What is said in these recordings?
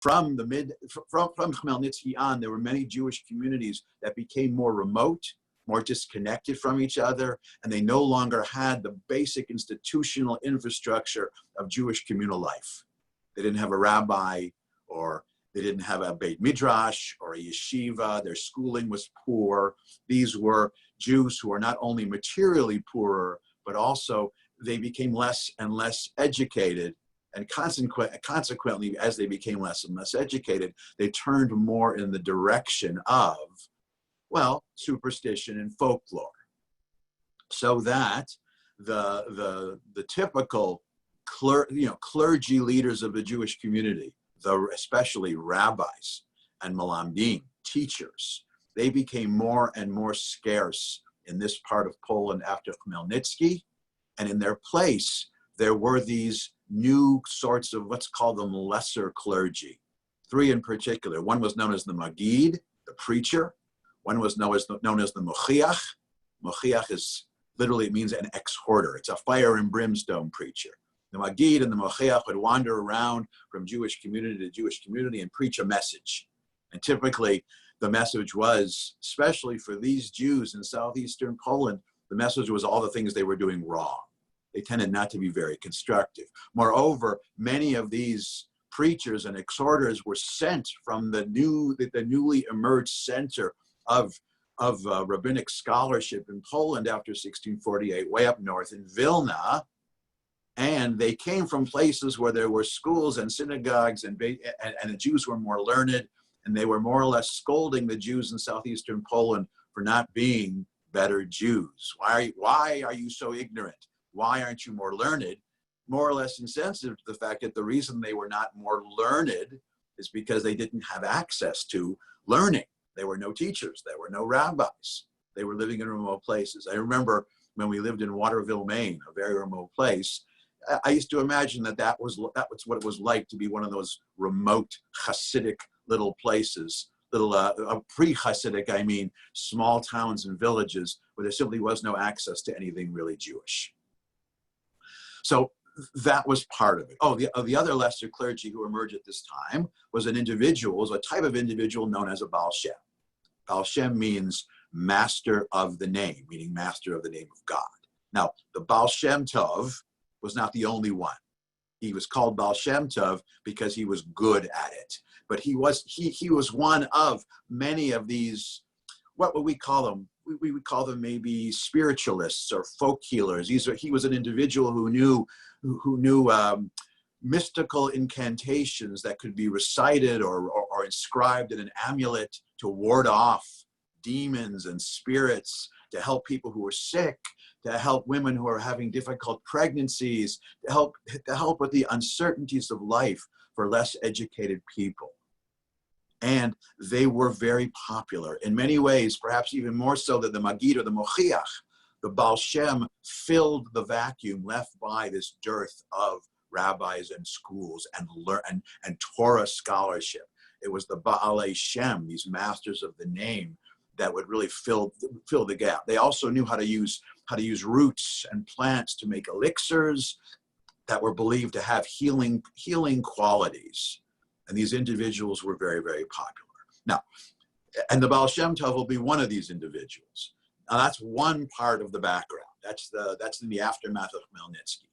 from Khmelnytsky on, there were many Jewish communities that became more remote, more disconnected from each other, and they no longer had the basic institutional infrastructure of Jewish communal life. They didn't have a rabbi, or they didn't have a Beit Midrash or a yeshiva. Their schooling was poor. These were Jews who were not only materially poorer, but also they became less and less educated. And consequently, as they became less and less educated, they turned more in the direction of, well, superstition and folklore. So that the typical clergy leaders of the Jewish community, especially rabbis and malamdim, teachers, they became more and more scarce in this part of Poland after Khmelnytsky. And in their place, there were these new sorts of, let's call them lesser clergy. Three in particular. One was known as the Magid, the preacher. One was known as the Mochiach. Mochiach is literally, it means an exhorter. It's a fire and brimstone preacher. The Magid and the Mochiach would wander around from Jewish community to Jewish community and preach a message. And typically the message was, especially for these Jews in southeastern Poland, the message was all the things they were doing wrong. They tended not to be very constructive. Moreover, many of these preachers and exhorters were sent from the newly emerged center of rabbinic scholarship in Poland after 1648, way up north in Vilna. And they came from places where there were schools and synagogues, and the Jews were more learned, and they were more or less scolding the Jews in southeastern Poland for not being better Jews. Why are you so ignorant? Why aren't you more learned? More or less insensitive to the fact that the reason they were not more learned is because they didn't have access to learning. There were no teachers. There were no rabbis. They were living in remote places. I remember when we lived in Waterville, Maine, a very remote place, I used to imagine that was what it was like to be one of those remote Hasidic little places, pre-Hasidic, I mean, small towns and villages where there simply was no access to anything really Jewish. So that was part of it. Oh, the other lesser clergy who emerged at this time was a type of individual known as a Baal Shem. Baal Shem means master of the name, meaning master of the name of God. Now, the Baal Shem Tov was not the only one. He was called Baal Shem Tov because he was good at it. But he was one of many of these, what would we call them? We would call them maybe spiritualists or folk healers. He was an individual who knew mystical incantations that could be recited or inscribed in an amulet to ward off demons and spirits, to help people who were sick, to help women who are having difficult pregnancies, to help with the uncertainties of life for less educated people. And they were very popular in many ways, perhaps even more so than the Magid or the Mochiach. The Baal Shem filled the vacuum left by this dearth of rabbis and schools and Torah scholarship. It was the Baal Shem, these masters of the name, that would really fill the gap. They also knew how to use roots and plants to make elixirs that were believed to have healing qualities. And these individuals were very, very popular. Now, and the Baal Shem Tov will be one of these individuals. Now, that's one part of the background. That's in the aftermath of Khmelnytsky.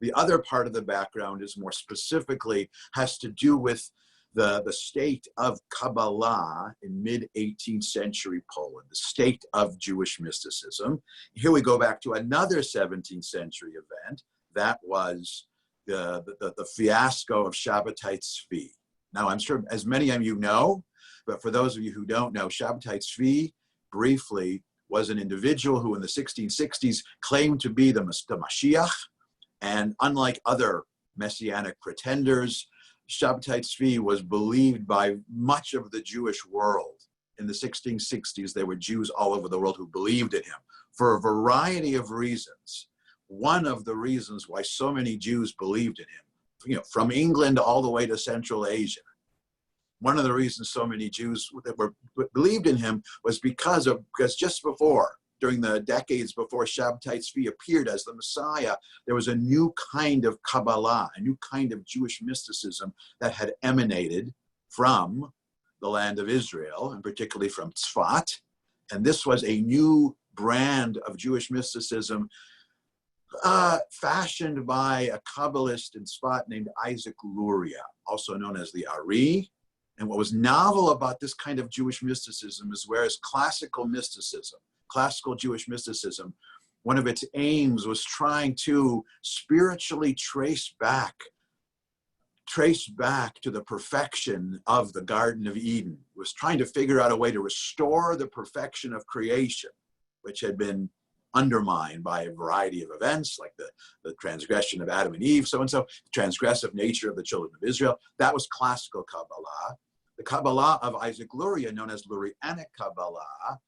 The other part of the background is more specifically has to do with the state of Kabbalah in mid-18th century Poland, the state of Jewish mysticism. Here we go back to another 17th century event. That was the fiasco of Shabbatai Tzvi. Now, I'm sure as many of you know, but for those of you who don't know, Shabbatai Tzvi, briefly, was an individual who in the 1660s claimed to be the Mashiach. And unlike other messianic pretenders, Shabbatai Tzvi was believed by much of the Jewish world. In the 1660s, there were Jews all over the world who believed in him for a variety of reasons. One of the reasons why so many Jews believed in him, from England all the way to Central Asia. One of the reasons so many Jews believed in him was because just before, during the decades before Shabbatai Tzvi appeared as the Messiah, there was a new kind of Kabbalah, a new kind of Jewish mysticism that had emanated from the land of Israel, and particularly from Tzfat. And this was a new brand of Jewish mysticism fashioned by a Kabbalist in Tzfat named Isaac Luria, also known as the Ari. And what was novel about this kind of Jewish mysticism is whereas classical mysticism, classical Jewish mysticism, one of its aims was trying to spiritually trace back to the perfection of the Garden of Eden. It was trying to figure out a way to restore the perfection of creation, which had been undermined by a variety of events like the transgression of Adam and Eve, so the transgressive nature of the children of Israel. That was classical Kabbalah. The Kabbalah of Isaac Luria, known as Lurianic Kabbalah,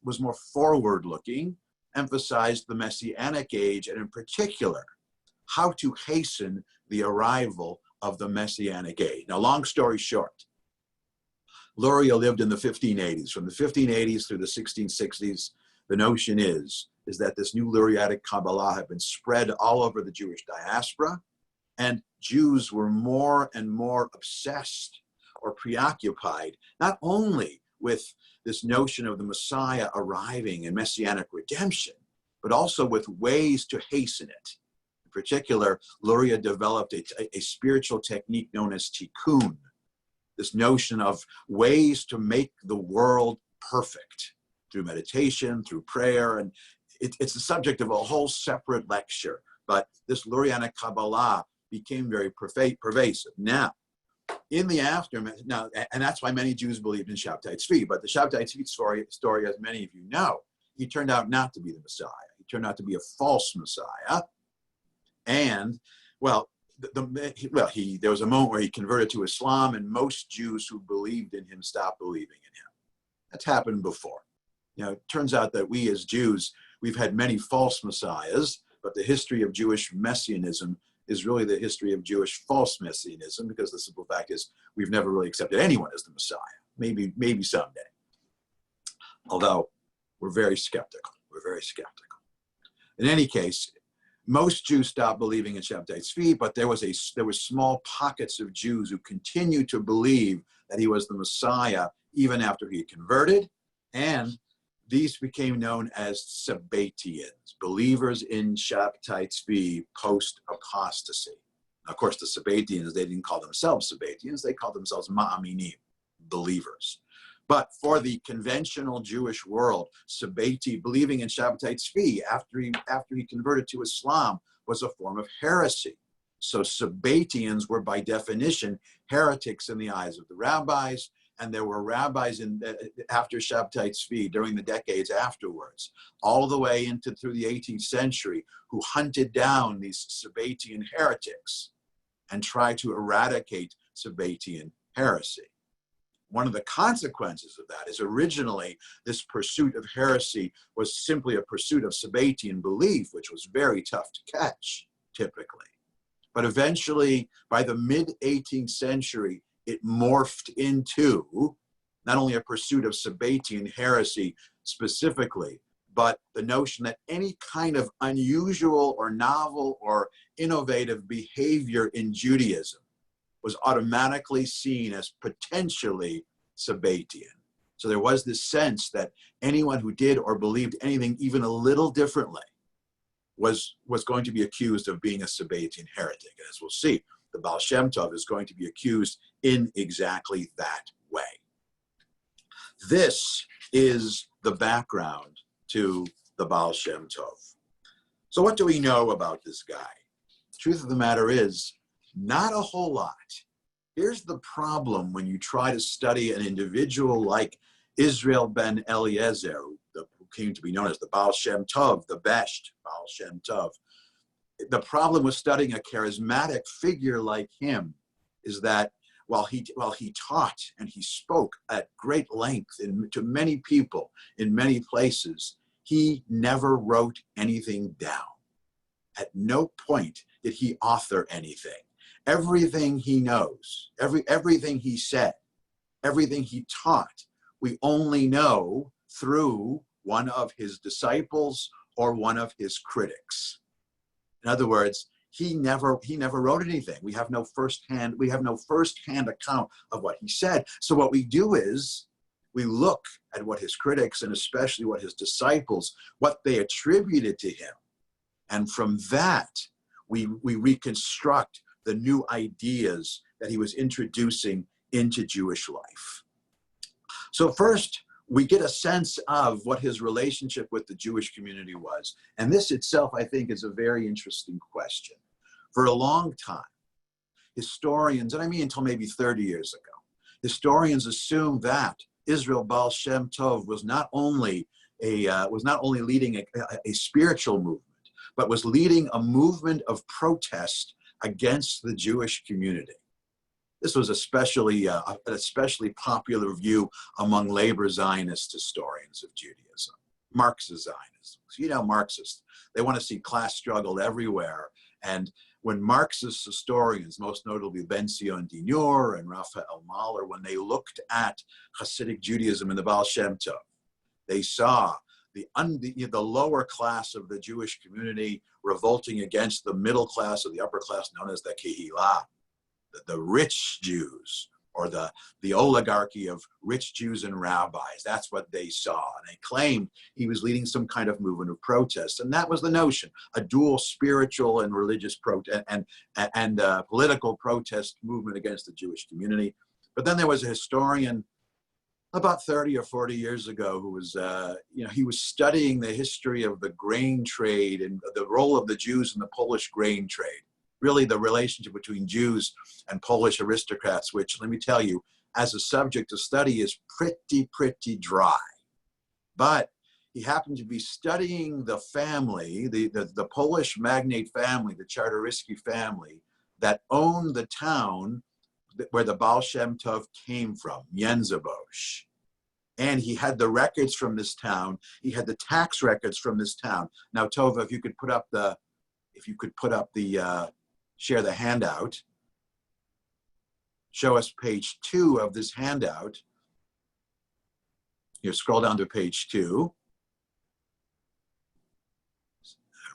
was more forward-looking, emphasized the Messianic age, and in particular, how to hasten the arrival of the Messianic age. Now, long story short, Luria lived in the 1580s. From the 1580s through the 1660s, the notion is that this new Luriatic Kabbalah had been spread all over the Jewish diaspora, and Jews were more and more obsessed or preoccupied, not only with this notion of the Messiah arriving and Messianic redemption, but also with ways to hasten it. In particular, Luria developed a spiritual technique known as tikkun, this notion of ways to make the world perfect through meditation, through prayer, and it's the subject of a whole separate lecture. But this Lurianic Kabbalah became very pervasive. Now, in the aftermath, and that's why many Jews believed in Shabtai Tzvi, but the Shabtai Tzvi story, as many of you know, he turned out not to be the Messiah. He turned out to be a false Messiah. And, there was a moment where he converted to Islam, and most Jews who believed in him stopped believing in him. That's happened before. It turns out that we as Jews, we've had many false messiahs, but the history of Jewish messianism is really the history of Jewish false messianism, because the simple fact is we've never really accepted anyone as the Messiah. Maybe someday. Although we're very skeptical. In any case, most Jews stopped believing in Shabtai Tzvi, but there were small pockets of Jews who continued to believe that he was the Messiah even after he converted, and these became known as Sabbatians, believers in Shabtai Tzvi post-apostasy. Of course, the Sabbatians, they didn't call themselves Sabbatians, they called themselves Ma'aminim, believers. But for the conventional Jewish world, Sabbati, believing in Shabtai Tzvi after he converted to Islam, was a form of heresy. So Sabbatians were by definition heretics in the eyes of the rabbis, and there were rabbis after Shabtai Tzvi during the decades afterwards, all the way through the 18th century, who hunted down these Sabbatian heretics and tried to eradicate Sabbatian heresy. One of the consequences of that is originally this pursuit of heresy was simply a pursuit of Sabbatian belief, which was very tough to catch, typically. But eventually, by the mid-18th century, it morphed into not only a pursuit of Sabbatian heresy specifically, but the notion that any kind of unusual or novel or innovative behavior in Judaism was automatically seen as potentially Sabbatian. So there was this sense that anyone who did or believed anything even a little differently was going to be accused of being a Sabbatian heretic. And as we'll see, the Baal Shem Tov is going to be accused in exactly that way. This is the background to the Baal Shem Tov. So what do we know about this guy? The truth of the matter is, not a whole lot. Here's the problem when you try to study an individual like Israel ben Eliezer, who came to be known as the Baal Shem Tov, the best Baal Shem Tov. The problem with studying a charismatic figure like him is that while he taught and he spoke at great length to many people in many places, he never wrote anything down. At no point did he author anything. Everything he knows, everything he said, everything he taught, we only know through one of his disciples or one of his critics. In other words, he never wrote anything. We have no firsthand account of what he said. So what we do is we look at what his critics, and especially what his disciples, what they attributed to him. And from that, we reconstruct the new ideas that he was introducing into Jewish life. So first, we get a sense of what his relationship with the Jewish community was. And this itself, I think, is a very interesting question. For a long time, historians, and I mean until maybe 30 years ago, historians assumed that Israel Baal Shem Tov was not only leading a spiritual movement, but was leading a movement of protest against the Jewish community. This was an especially popular view among labor Zionist historians of Judaism, Marxist Zionism. You know, Marxists, they want to see class struggle everywhere. And when Marxist historians, most notably Ben Zion Dinur and Raphael Mahler, when they looked at Hasidic Judaism and the Baal Shem Tov, they saw the lower class of the Jewish community revolting against the middle class or the upper class known as the Kehillah, the rich Jews, or the oligarchy of rich Jews and rabbis. That's what they saw. And they claimed he was leading some kind of movement of protest. And that was the notion, a dual spiritual and religious protest and political protest movement against the Jewish community. But then there was a historian about 30 or 40 years ago who was, he was studying the history of the grain trade and the role of the Jews in the Polish grain trade. Really the relationship between Jews and Polish aristocrats, which, let me tell you, as a subject of study is pretty dry. But he happened to be studying the family, the Polish magnate family, the Czartoryski family, that owned the town where the Baal Shem Tov came from, Międzyrzec. And he had the records from this town. He had the tax records from this town. Now, Tova, if you could put up the share the handout. Show us page 2 of this handout. Here, scroll down to page 2.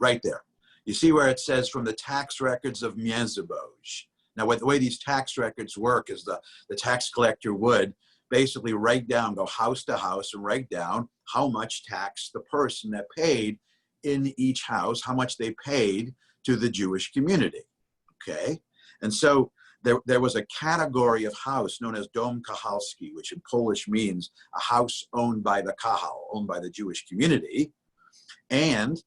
Right there. You see where it says from the tax records of Międzyrzec. Now, the way these tax records work is the tax collector would basically go house to house and write down how much tax the person that paid in each house, how much they paid to the Jewish community. Okay, and so there was a category of house known as Dom Kahalski, which in Polish means a house owned by the Kahal, owned by the Jewish community. And,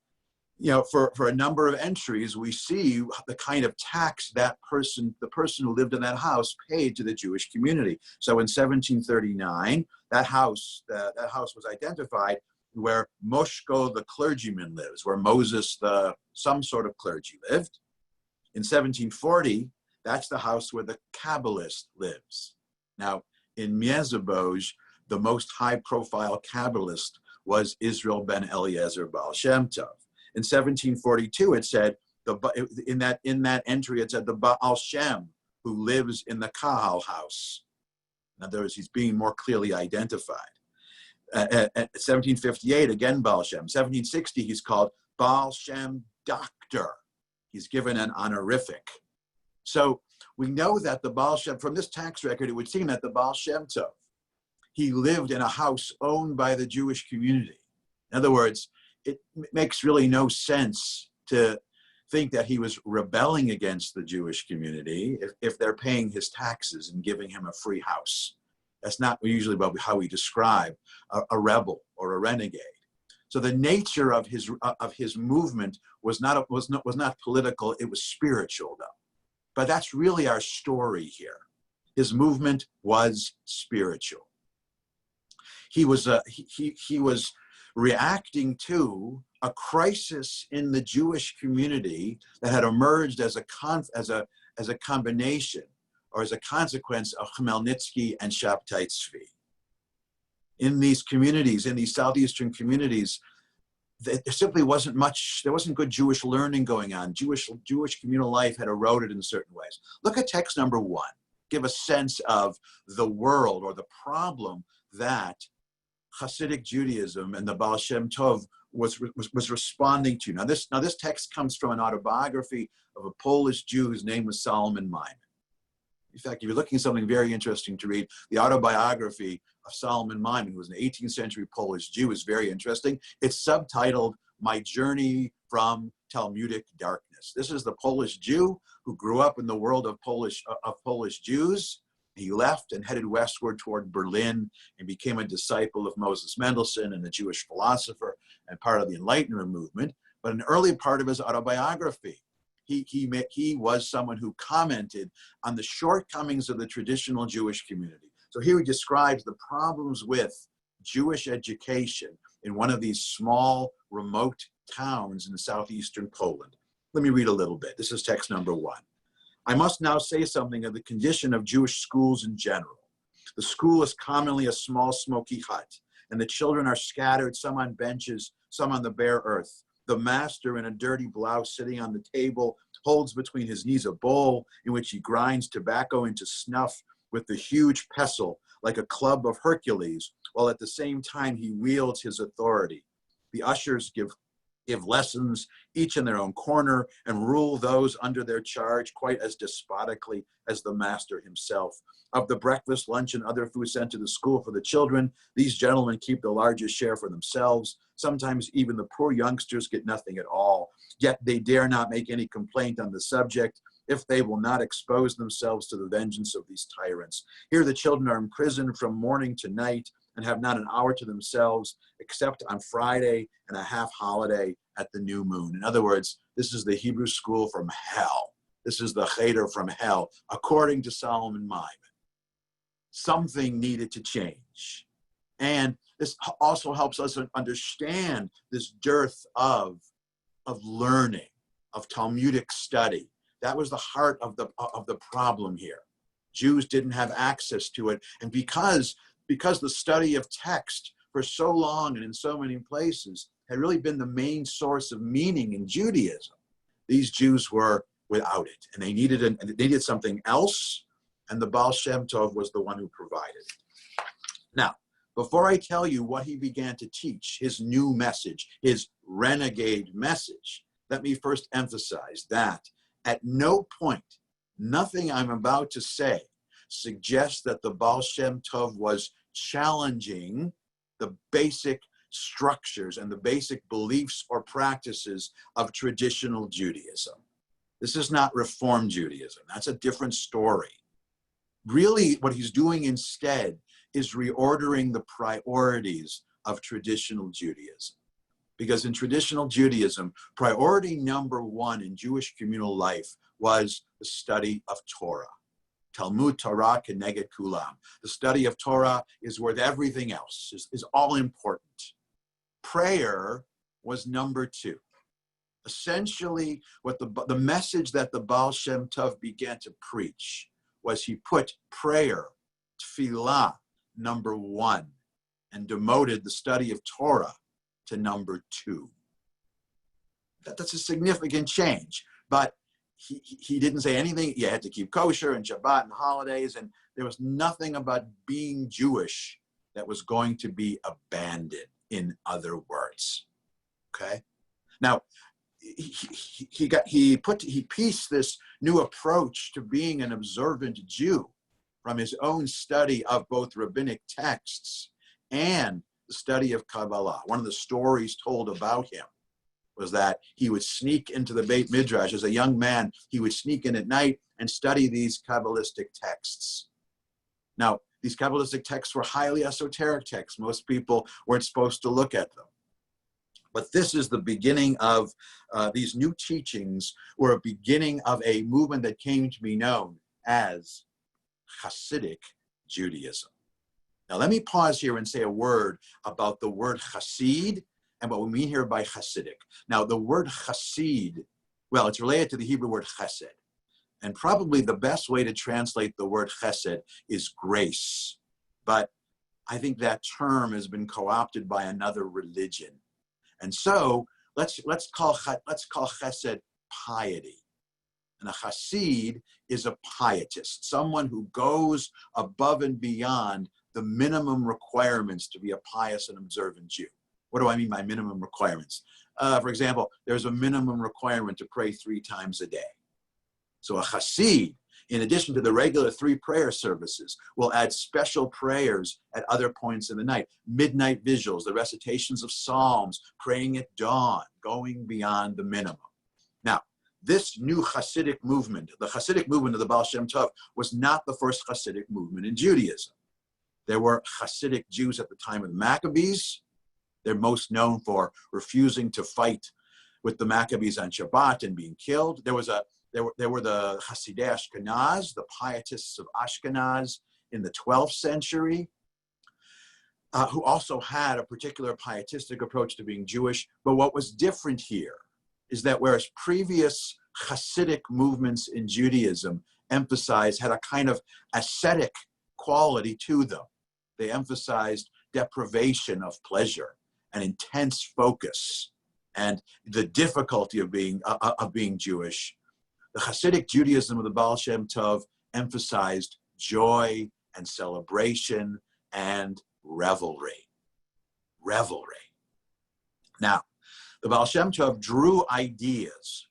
for a number of entries, we see the kind of tax the person who lived in that house paid to the Jewish community. So in 1739, that house was identified where Moshko, the clergyman, lives, where Moses, some sort of clergy, lived. In 1740, that's the house where the Kabbalist lives. Now, in Międzyrzec, the most high-profile Kabbalist was Israel ben Eliezer Baal Shem Tov. In 1742, it said, in that entry, it said the Baal Shem, who lives in the Kahal house. In other words, he's being more clearly identified. At 1758, again, Baal Shem. 1760, he's called Baal Shem Doctor. He's given an honorific. So we know that the Baal Shem, from this tax record, it would seem that the Baal Shem Tov, he lived in a house owned by the Jewish community. In other words, it makes really no sense to think that he was rebelling against the Jewish community if they're paying his taxes and giving him a free house. That's not usually how we describe a rebel or a renegade. So the nature of his movement was not political, it was spiritual though. But that's really our story here. His movement was spiritual. He was reacting to a crisis in the Jewish community that had emerged as a combination or as a consequence of Khmelnytsky and Shabtai Tzvi. In these communities, in these southeastern communities, there simply wasn't good Jewish learning going on. Jewish communal life had eroded in certain ways. Look at text number 1. Give a sense of the world or the problem that Hasidic Judaism and the Baal Shem Tov was responding to. Now this text comes from an autobiography of a Polish Jew whose name was Solomon Maimon. In fact, if you're looking at something very interesting to read, the autobiography of Solomon Maimon, who was an 18th century Polish Jew, is very interesting. It's subtitled "My Journey from Talmudic Darkness." This is the Polish Jew who grew up in the world of Polish Jews. He left and headed westward toward Berlin and became a disciple of Moses Mendelssohn and a Jewish philosopher and part of the Enlightenment movement. But an early part of his autobiography, he was someone who commented on the shortcomings of the traditional Jewish community. So here he describes the problems with Jewish education in one of these small, remote towns in southeastern Poland. Let me read a little bit. This is text number 1. I must now say something of the condition of Jewish schools in general. The school is commonly a small, smoky hut, and the children are scattered, some on benches, some on the bare earth. The master, in a dirty blouse, sitting on the table, holds between his knees a bowl in which he grinds tobacco into snuff with the huge pestle, like a club of Hercules, while at the same time he wields his authority. The ushers give lessons, each in their own corner, and rule those under their charge quite as despotically as the master himself. Of the breakfast, lunch, and other food sent to the school for the children, these gentlemen keep the largest share for themselves. Sometimes even the poor youngsters get nothing at all. Yet they dare not make any complaint on the subject if they will not expose themselves to the vengeance of these tyrants. Here the children are imprisoned from morning to night and have not an hour to themselves except on Friday and a half holiday at the new moon. In other words, this is the Hebrew school from hell. This is the cheder from hell, according to Solomon Maimon. Something needed to change. And this also helps us understand this dearth of learning, of Talmudic study. That was the heart of the problem here. Jews didn't have access to it. And because the study of text for so long and in so many places had really been the main source of meaning in Judaism, these Jews were without it. And they needed something else, and the Baal Shem Tov was the one who provided it. Now, before I tell you what he began to teach, his new message, his renegade message, let me first emphasize that at no point, nothing I'm about to say suggests that the Baal Shem Tov was challenging the basic structures and the basic beliefs or practices of traditional Judaism. This is not Reform Judaism. That's a different story. Really, what he's doing instead is reordering the priorities of traditional Judaism. Because in traditional Judaism, priority number 1 in Jewish communal life was the study of Torah. Talmud Torah Keneged Kulam. The study of Torah is worth everything else, is all important. Prayer was number 2. Essentially, what the message that the Baal Shem Tov began to preach was he put prayer, tefillah, number 1, and demoted the study of Torah to number 2. That's a significant change, but he didn't say anything. You had to keep kosher and Shabbat and holidays, and there was nothing about being Jewish that was going to be abandoned, in other words. Okay? Now, he pieced this new approach to being an observant Jew from his own study of both rabbinic texts and the study of Kabbalah. One of the stories told about him was that he would sneak into the Beit Midrash. As a young man, he would sneak in at night and study these Kabbalistic texts. Now, these Kabbalistic texts were highly esoteric texts. Most people weren't supposed to look at them. But this is the beginning of these new teachings, or a beginning of a movement that came to be known as Hasidic Judaism. Now, let me pause here and say a word about the word Hasid and what we mean here by Hasidic. Now, the word Hasid, well, it's related to the Hebrew word chesed. And probably the best way to translate the word chesed is grace. But I think that term has been co-opted by another religion. And so let's call chesed piety. And a Hasid is a pietist, someone who goes above and beyond the minimum requirements to be a pious and observant Jew. What do I mean by minimum requirements? For example, there's a minimum requirement to pray 3 times a day. So a Hasid, in addition to the regular 3 prayer services, will add special prayers at other points in the night. Midnight vigils, the recitations of Psalms, praying at dawn, going beyond the minimum. Now, this new Hasidic movement, the Hasidic movement of the Baal Shem Tov, was not the first Hasidic movement in Judaism. There were Hasidic Jews at the time of the Maccabees. They're most known for refusing to fight with the Maccabees on Shabbat and being killed. There were the Hasidei Ashkenaz, the pietists of Ashkenaz in the 12th century, who also had a particular pietistic approach to being Jewish. But what was different here is that whereas previous Hasidic movements in Judaism had a kind of ascetic quality to them. They emphasized deprivation of pleasure and intense focus and the difficulty of being Jewish. The Hasidic Judaism of the Baal Shem Tov emphasized joy and celebration and revelry. Now, the Baal Shem Tov drew ideas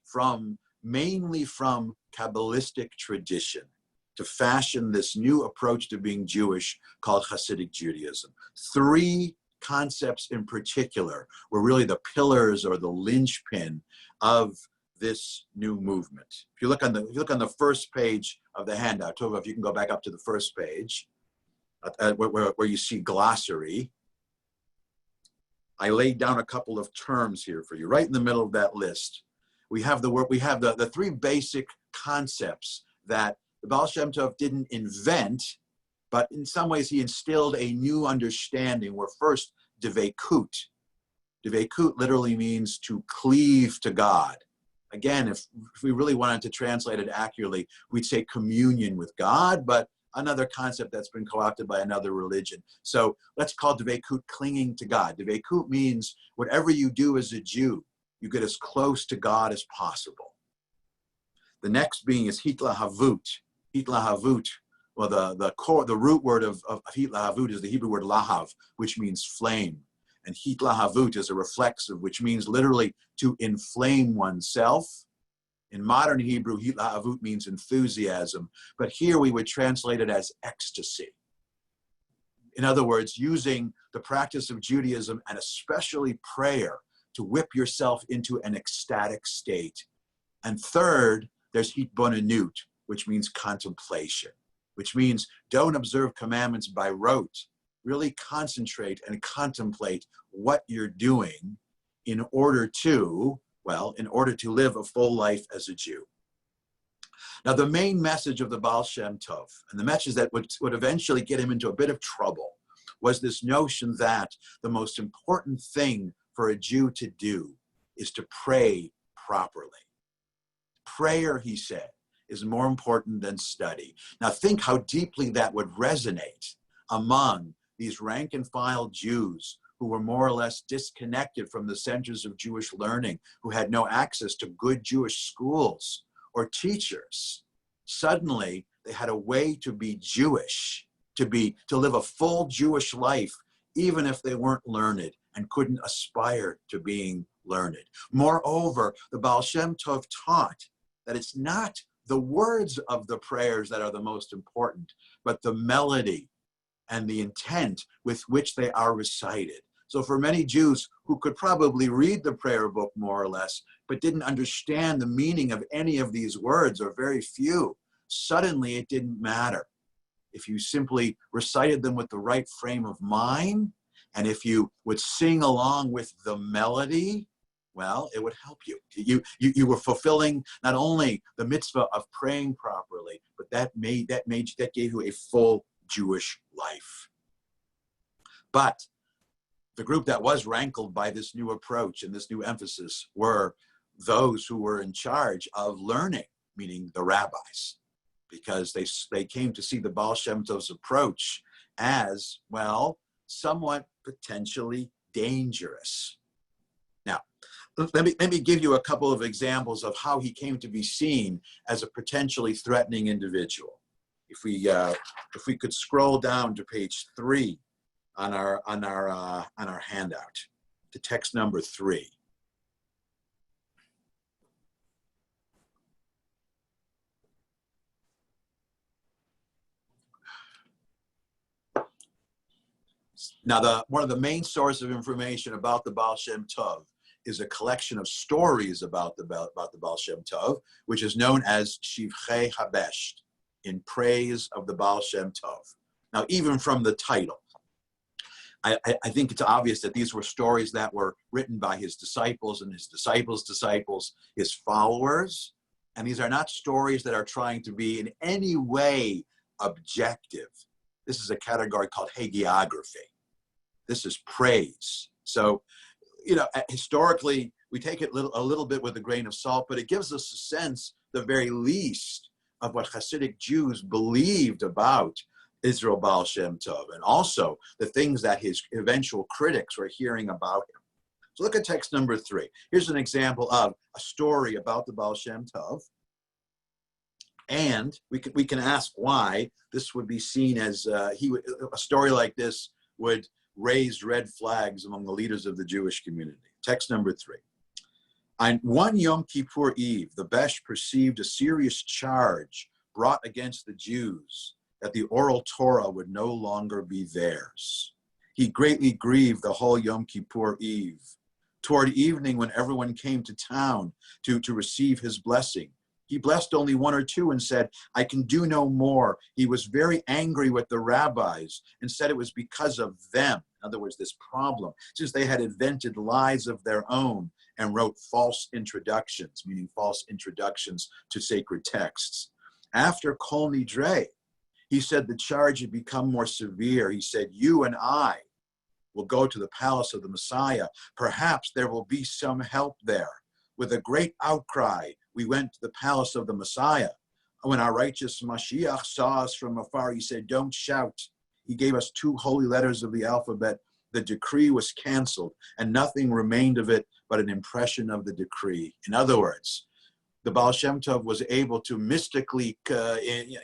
mainly from Kabbalistic tradition to fashion this new approach to being Jewish called Hasidic Judaism. 3 concepts in particular were really the pillars or the linchpin of this new movement. If you look on the first page of the handout, Tova, if you can go back up to the first page, where you see glossary, I laid down a couple of terms here for you. Right in the middle of that list, we have the 3 basic concepts that the Baal Shem Tov didn't invent, but in some ways he instilled a new understanding where first, Dveikut. Dveikut literally means to cleave to God. Again, if we really wanted to translate it accurately, we'd say communion with God, but another concept that's been co-opted by another religion. So let's call Dveikut clinging to God. Dveikut means whatever you do as a Jew, you get as close to God as possible. The next being is hitlahavut. Hitlahavut, well, the root word of hitlahavut is the Hebrew word lahav, which means flame. And hitlahavut is a reflexive, which means literally to inflame oneself. In modern Hebrew, hitlahavut means enthusiasm, but here we would translate it as ecstasy. In other words, using the practice of Judaism and especially prayer to whip yourself into an ecstatic state. And third, there's hitbonenut, which means contemplation, which means don't observe commandments by rote. Really concentrate and contemplate what you're doing in order to live a full life as a Jew. Now, the main message of the Baal Shem Tov, and the message that would eventually get him into a bit of trouble, was this notion that the most important thing for a Jew to do is to pray properly. Prayer, he said, is more important than study. Now, think how deeply that would resonate among these rank and file Jews who were more or less disconnected from the centers of Jewish learning, who had no access to good Jewish schools or teachers. Suddenly, they had a way to be Jewish, to live a full Jewish life, even if they weren't learned and couldn't aspire to being learned. Moreover, the Baal Shem Tov taught that it's not the words of the prayers that are the most important, but the melody and the intent with which they are recited. So for many Jews who could probably read the prayer book more or less, but didn't understand the meaning of any of these words, or very few, suddenly it didn't matter. If you simply recited them with the right frame of mind, and if you would sing along with the melody, well, it would help you. You were fulfilling not only the mitzvah of praying properly, but that gave you a full Jewish life. But the group that was rankled by this new approach and this new emphasis were those who were in charge of learning, meaning the rabbis, because they came to see the Baal Shem Tov's approach as, well, somewhat potentially dangerous. Now, let me give you a couple of examples of how he came to be seen as a potentially threatening individual. If we could scroll down to page 3 on our handout. to text number 3. Now, one of the main sources of information about the Baal Shem Tov is a collection of stories about the Baal Shem Tov, which is known as Shivchei Habesht, in praise of the Baal Shem Tov. Now, even from the title, I think it's obvious that these were stories that were written by his disciples and his disciples' disciples, his followers. And these are not stories that are trying to be in any way objective. This is a category called hagiography. This is praise. So, you know, historically, we take it a little bit with a grain of salt, but it gives us a sense, the very least, of what Hasidic Jews believed about Israel Baal Shem Tov, and also the things that his eventual critics were hearing about him. So look at text number 3. Here's an example of a story about the Baal Shem Tov. And we can ask why this would be seen as, a story like this would raise red flags among the leaders of the Jewish community. Text number 3. On one Yom Kippur Eve, the Besh perceived a serious charge brought against the Jews that the oral Torah would no longer be theirs. He greatly grieved the whole Yom Kippur Eve. Toward evening, when everyone came to town to receive his blessing, he blessed only 1 or 2 and said, I can do no more. He was very angry with the rabbis and said it was because of them. In other words, this problem, since they had invented lies of their own and wrote false introductions, meaning false introductions to sacred texts. After Kol Nidre, he said the charge had become more severe. He said, you and I will go to the palace of the Messiah. Perhaps there will be some help there. With a great outcry, we went to the palace of the Messiah. When our righteous Mashiach saw us from afar, he said, don't shout. He gave us 2 holy letters of the alphabet. The decree was canceled, and nothing remained of it but an impression of the decree. In other words, the Baal Shem Tov was able to mystically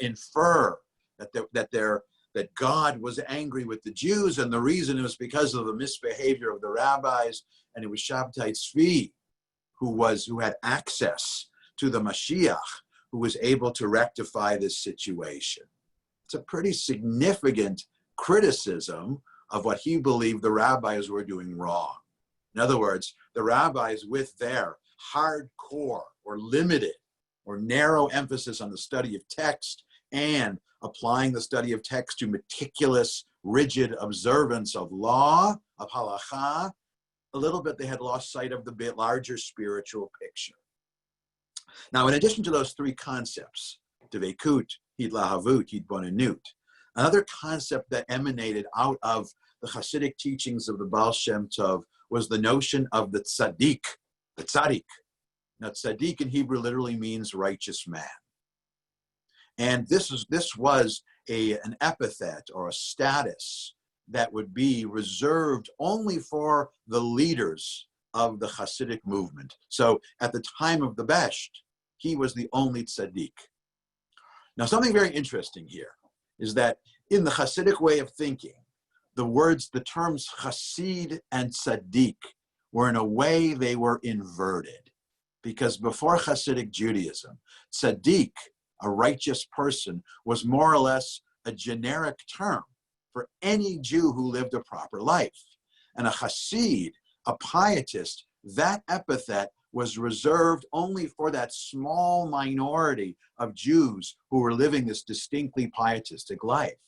infer that God was angry with the Jews, and the reason was because of the misbehavior of the rabbis, and it was Shabtai Tzvi who had access to the Mashiach, who was able to rectify this situation. It's a pretty significant criticism of what he believed the rabbis were doing wrong. In other words, the rabbis, with their hardcore or limited or narrow emphasis on the study of text and applying the study of text to meticulous, rigid observance of law, of halakha, a little bit they had lost sight of the bit larger spiritual picture. Now, in addition to those 3 concepts, devekut, hitlahavut, hitbonenut, another concept that emanated out of the Hasidic teachings of the Baal Shem Tov was the notion of the tzaddik, the tzaddik. Now, tzaddik in Hebrew literally means righteous man. And this was an epithet or a status that would be reserved only for the leaders of the Hasidic movement. So at the time of the Besht, he was the only tzaddik. Now, something very interesting here is that in the Hasidic way of thinking, the terms Hasid and tzaddik were, in a way, they were inverted. Because before Hasidic Judaism, tzaddik, a righteous person, was more or less a generic term for any Jew who lived a proper life. And a Hasid, a pietist, that epithet was reserved only for that small minority of Jews who were living this distinctly pietistic life.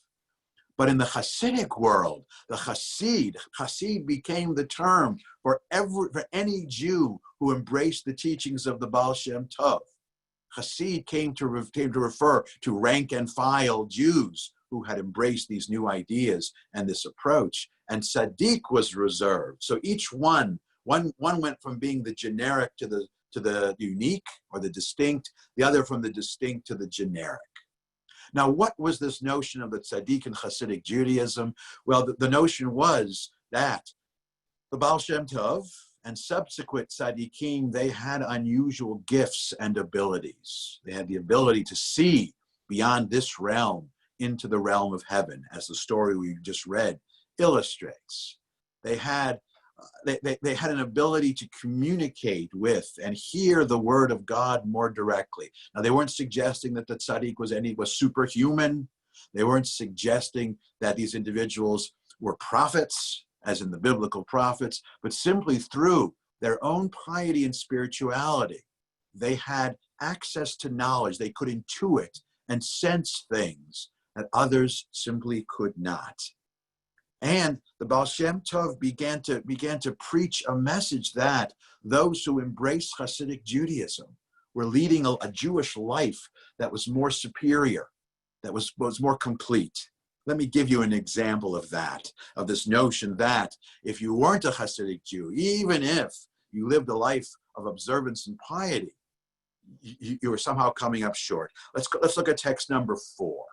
But in the Hasidic world, the Hasid became the term for any Jew who embraced the teachings of the Baal Shem Tov. Hasid came to refer to rank and file Jews who had embraced these new ideas and this approach, and tzaddik was reserved. So each one went from being the generic to the unique or the distinct, the other from the distinct to the generic. Now, what was this notion of the tzaddik in Hasidic Judaism? Well, the notion was that the Baal Shem Tov and subsequent tzaddikim, they had unusual gifts and abilities. They had the ability to see beyond this realm into the realm of heaven, as the story we just read illustrates. They had they had an ability to communicate with and hear the word of God more directly. Now, they weren't suggesting that the tzaddik was superhuman. They weren't suggesting that these individuals were prophets, as in the biblical prophets, but simply through their own piety and spirituality, they had access to knowledge. They could intuit and sense things that others simply could not. And the Baal Shem Tov began to preach a message that those who embraced Hasidic Judaism were leading a Jewish life that was more superior, that was more complete. Let me give you an example of that, of this notion that if you weren't a Hasidic Jew, even if you lived a life of observance and piety, you were somehow coming up short. Let's look at text number 4.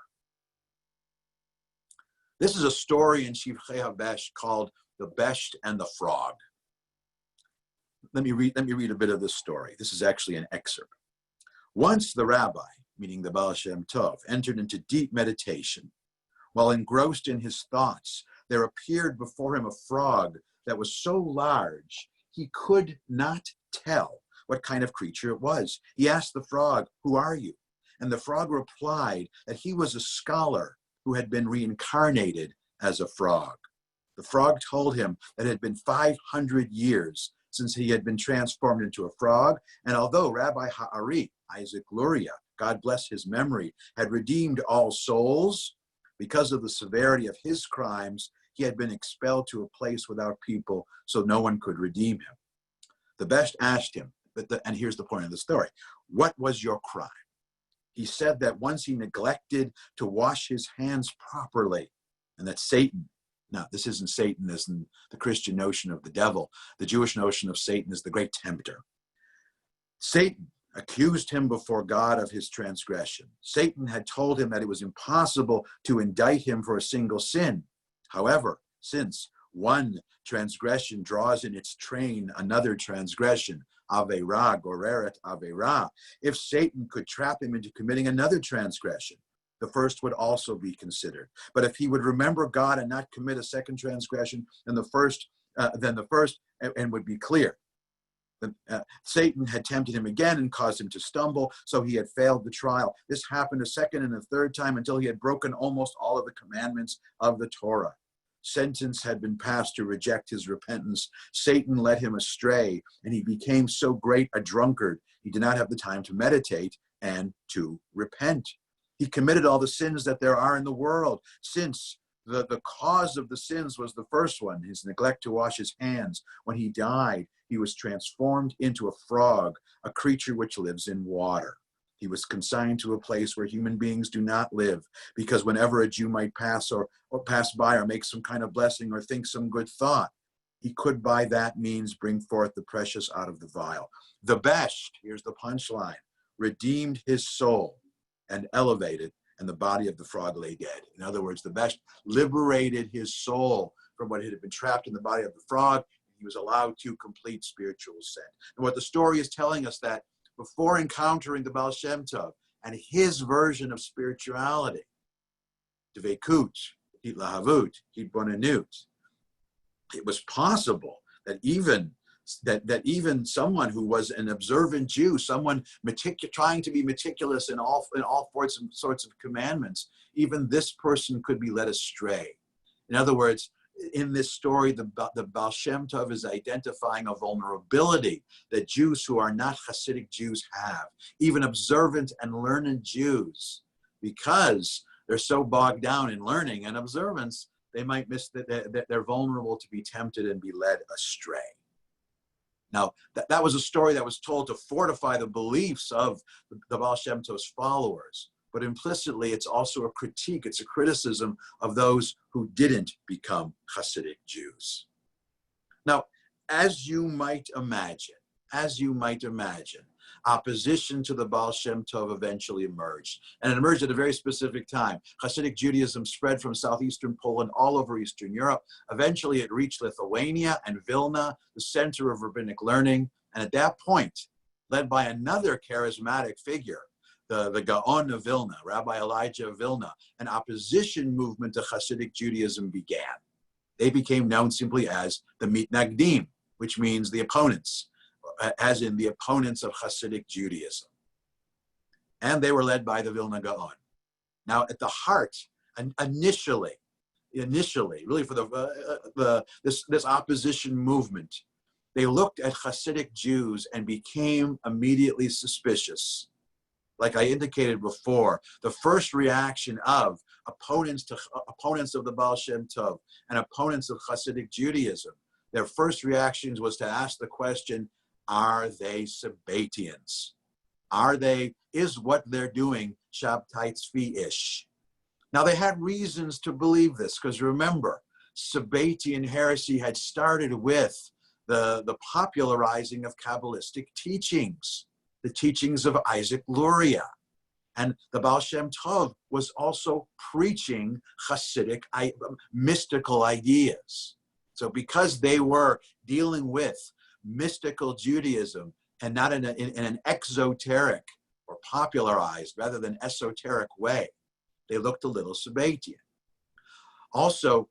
This is a story in Shivchei HaBesht called The Besht and the Frog. Let me read a bit of this story. This is actually an excerpt. Once the rabbi, meaning the Baal Shem Tov, entered into deep meditation. While engrossed in his thoughts, there appeared before him a frog that was so large he could not tell what kind of creature it was. He asked the frog, "Who are you?" And the frog replied that he was a scholar who had been reincarnated as a frog. The frog told him that it had been 500 years since he had been transformed into a frog, and although Rabbi Ha'ari, Isaac Luria, God bless his memory, had redeemed all souls, because of the severity of his crimes, he had been expelled to a place without people, so no one could redeem him. The Besht asked him, and here's the point of the story, "What was your crime?" He said that once he neglected to wash his hands properly, and that Satan, now this isn't Satan as in the Christian notion of the devil, the Jewish notion of Satan is the great tempter. Satan accused him before God of his transgression. Satan had told him that it was impossible to indict him for a single sin. However, since one transgression draws in its train another transgression, Aveira, Goreret, Aveira, if Satan could trap him into committing another transgression, the first would also be considered. But if he would remember God and not commit a second transgression, then the first would be clear. Satan had tempted him again and caused him to stumble, so he had failed the trial. This happened a second and a third time until he had broken almost all of the commandments of the Torah. Sentence had been passed to reject his repentance. Satan led him astray, and he became so great a drunkard, he did not have the time to meditate and to repent. He committed all the sins that there are in the world, since the cause of the sins was the first one, his neglect to wash his hands. When he died, he was transformed into a frog, a creature which lives in water. He was consigned to a place where human beings do not live, because whenever a Jew might pass or pass by or make some kind of blessing or think some good thought, he could by that means bring forth the precious out of the vile. The Besht, here's the punchline, redeemed his soul and elevated, and the body of the frog lay dead. In other words, the Besht liberated his soul from what had been trapped in the body of the frog. He was allowed to complete spiritual ascent. And what the story is telling us that before encountering the Baal Shem Tov and his version of spirituality, Dveikut, Hitlahavut, Hitbonenut, it was possible that even someone who was an observant Jew, someone trying to be meticulous in all sorts of commandments, even this person could be led astray. In other words, in this story, the Baal Shem Tov is identifying a vulnerability that Jews who are not Hasidic Jews have, even observant and learned Jews, because they're so bogged down in learning and observance, they might miss that they're vulnerable to be tempted and be led astray. Now, that was a story that was told to fortify the beliefs of the Baal Shem Tov's followers. But implicitly, it's also a critique, it's a criticism of those who didn't become Hasidic Jews. Now, as you might imagine, opposition to the Baal Shem Tov eventually emerged. And it emerged at a very specific time. Hasidic Judaism spread from southeastern Poland all over Eastern Europe. Eventually, it reached Lithuania and Vilna, the center of rabbinic learning. And at that point, led by another charismatic figure, the Gaon of Vilna, Rabbi Elijah of Vilna, an opposition movement to Hasidic Judaism began. They became known simply as the Mitnagdim, which means the opponents, as in the opponents of Hasidic Judaism. And they were led by the Vilna Gaon. Now, at the heart, initially, really for this opposition movement, they looked at Hasidic Jews and became immediately suspicious. Like I indicated before, the first reaction of opponents of the Baal Shem Tov and opponents of Hasidic Judaism, their first reactions was to ask the question, are they Sabbatians? Is what they're doing Shabtai Tzvi-ish? Now they had reasons to believe this, because remember, Sabbatian heresy had started with the popularizing of Kabbalistic teachings, the teachings of Isaac Luria. And the Baal Shem Tov was also preaching Hasidic mystical ideas. So because they were dealing with mystical Judaism and not in an exoteric or popularized rather than esoteric way, they looked a little Sabbatian. Also,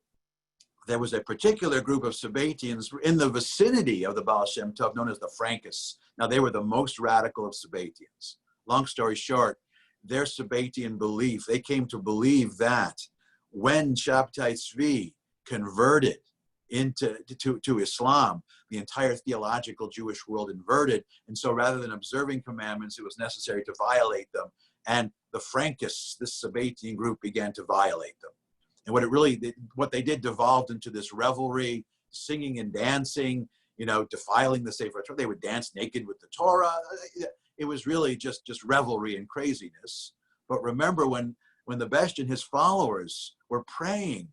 there was a particular group of Sabbatians in the vicinity of the Baal Shem Tov known as the Frankists. Now, they were the most radical of Sabbatians. Long story short, their Sabbatian belief, they came to believe that when Shabtai Tzvi converted to Islam, the entire theological Jewish world inverted. And so rather than observing commandments, it was necessary to violate them. And the Frankists, this Sabbatian group, began to violate them. And what they did devolved into this revelry, singing and dancing, defiling the Sefer Torah. They would dance naked with the Torah. It was really just revelry and craziness. But remember, when the Besh and his followers were praying,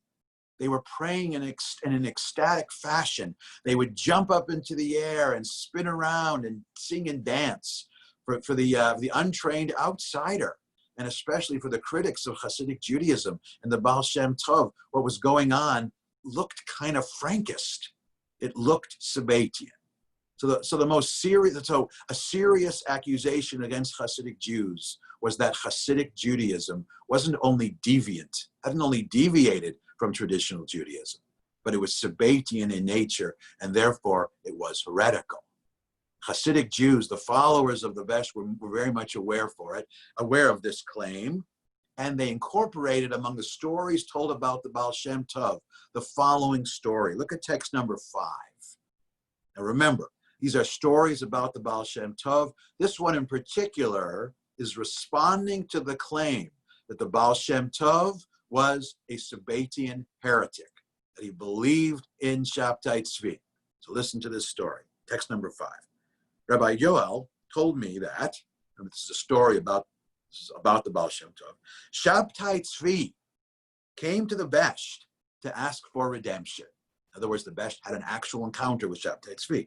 they were praying in an ecstatic fashion. They would jump up into the air and spin around and sing and dance. For the untrained outsider, and especially for the critics of Hasidic Judaism and the Baal Shem Tov, what was going on looked kind of Frankist. It looked Sabbatian. So a serious accusation against Hasidic Jews was that Hasidic Judaism wasn't only hadn't only deviated from traditional Judaism, but it was Sabbatian in nature, and therefore it was heretical. Hasidic Jews, the followers of the Besh, were very much aware of this claim, and they incorporated among the stories told about the Baal Shem Tov the following story. Look at text number 5. Now remember, these are stories about the Baal Shem Tov. This one in particular is responding to the claim that the Baal Shem Tov was a Sabbatian heretic, that he believed in Shabtai Tzvi. So listen to this story, text number 5. Rabbi Yoel told me that, and this is a story about the Baal Shem Tov, Shabtai Tzvi came to the Besh to ask for redemption. In other words, the Besh had an actual encounter with Shabtai Tzvi.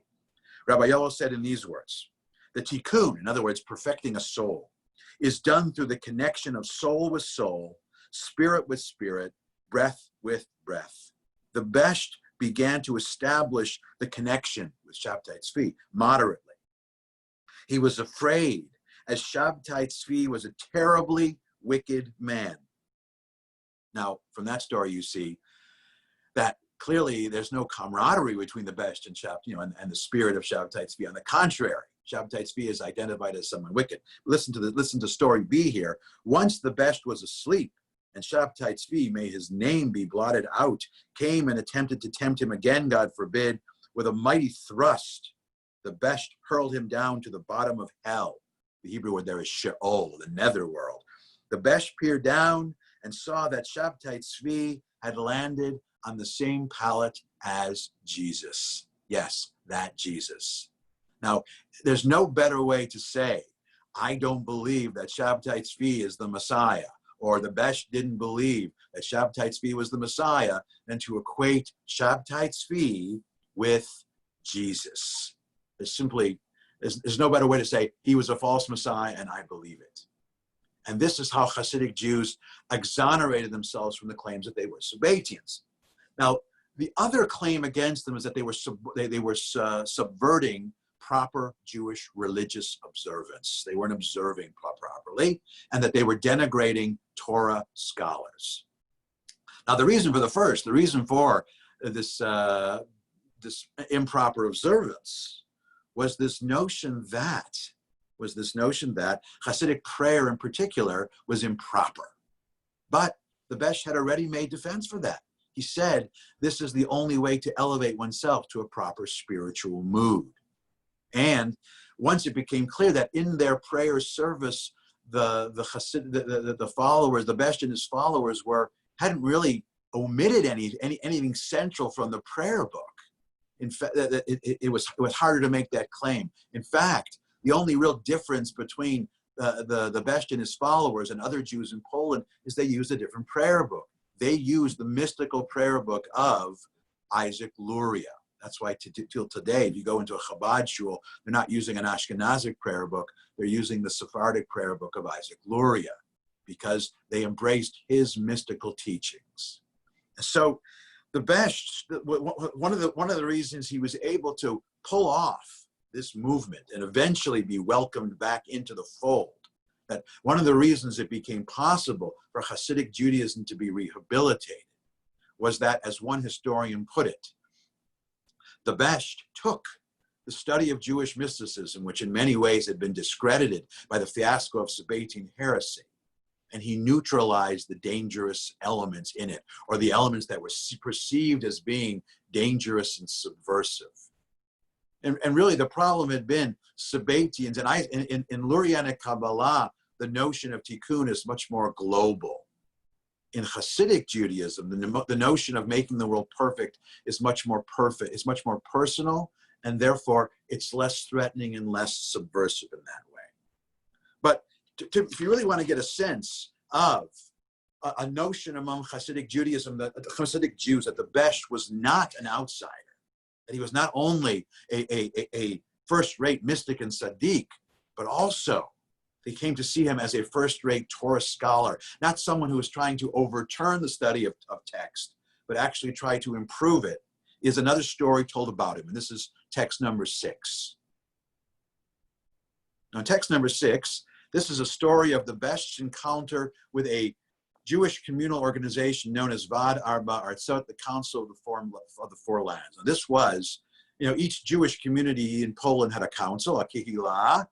Rabbi Yoel said in these words, the tikkun, in other words, perfecting a soul, is done through the connection of soul with soul, spirit with spirit, breath with breath. The Besh began to establish the connection with Shabtai Tzvi moderately. He was afraid, as Shabtai Tzvi was a terribly wicked man. Now, from that story, you see that clearly there's no camaraderie between the Besh and and the spirit of Shabtai Tzvi. On the contrary, Shabtai Tzvi is identified as someone wicked. Listen to story B here. Once the Besh was asleep, and Shabtai Tzvi, may his name be blotted out, came and attempted to tempt him again, God forbid, with a mighty thrust. The Besh hurled him down to the bottom of hell. The Hebrew word there is Sheol, the netherworld. The Besh peered down and saw that Shabtai Tzvi had landed on the same pallet as Jesus. Yes, that Jesus. Now, there's no better way to say, I don't believe that Shabtai Tzvi is the Messiah, or the Besh didn't believe that Shabtai Tzvi was the Messiah, than to equate Shabtai Tzvi with Jesus. There's no better way to say he was a false Messiah and I believe it. And this is how Hasidic Jews exonerated themselves from the claims that they were Sabbatians. Now, the other claim against them is that they were subverting proper Jewish religious observance. They weren't observing properly, and that they were denigrating Torah scholars. Now, the reason for this improper observance was this notion that Hasidic prayer in particular was improper. But the Besh had already made defense for that. He said, this is the only way to elevate oneself to a proper spiritual mood. And once it became clear that in their prayer service, the followers, the Besh and his followers hadn't really omitted anything central from the prayer book. In fact, it was harder to make that claim. In fact, the only real difference between the Besh and his followers and other Jews in Poland is they used a different prayer book. They used the mystical prayer book of Isaac Luria. That's why till today, if you go into a Chabad shul, they're not using an Ashkenazic prayer book. They're using the Sephardic prayer book of Isaac Luria because they embraced his mystical teachings. So the Besh, one of the reasons he was able to pull off this movement and eventually be welcomed back into the fold, that one of the reasons it became possible for Hasidic Judaism to be rehabilitated was that, as one historian put it, the Besh took the study of Jewish mysticism, which in many ways had been discredited by the fiasco of Sabbatean heresy, and he neutralized the dangerous elements in it, or the elements that were perceived as being dangerous and subversive. And really the problem had been Sabbateans, and in Lurianic Kabbalah, the notion of tikkun is much more global. In Hasidic Judaism, the notion of making the world perfect is much more personal, and therefore it's less threatening and less subversive in that way. But if you really want to get a sense of a notion among Hasidic Judaism, that Hasidic Jews, that the Besh was not an outsider, that he was not only a first-rate mystic and tzaddik, but also they came to see him as a first-rate Torah scholar, not someone who was trying to overturn the study of text, but actually try to improve it, is another story told about him. And this is text number 6. Now, text number 6, this is a story of the Besh's encounter with a Jewish communal organization known as Vad Arba Artzot, the Council of the Four Lands. Now, this was, each Jewish community in Poland had a council, a kehillah.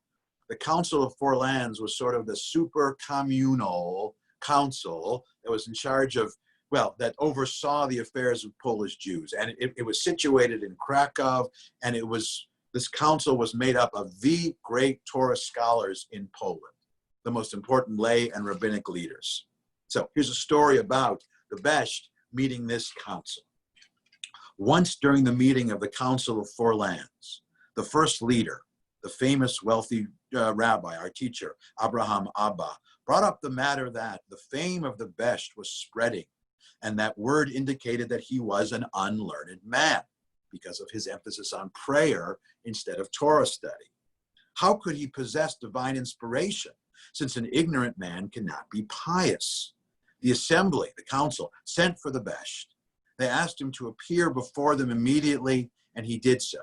The Council of Four Lands was sort of the super communal council that was in charge of, that oversaw the affairs of Polish Jews. And it was situated in Krakow, and this council was made up of the great Torah scholars in Poland, the most important lay and rabbinic leaders. So here's a story about the Besh meeting this council. Once during the meeting of the Council of Four Lands, the first leader, the famous wealthy rabbi, our teacher, Abraham Abba, brought up the matter that the fame of the Besh was spreading, and that word indicated that he was an unlearned man because of his emphasis on prayer instead of Torah study. How could he possess divine inspiration, since an ignorant man cannot be pious? The assembly, the council, sent for the Besh. They asked him to appear before them immediately, and he did so.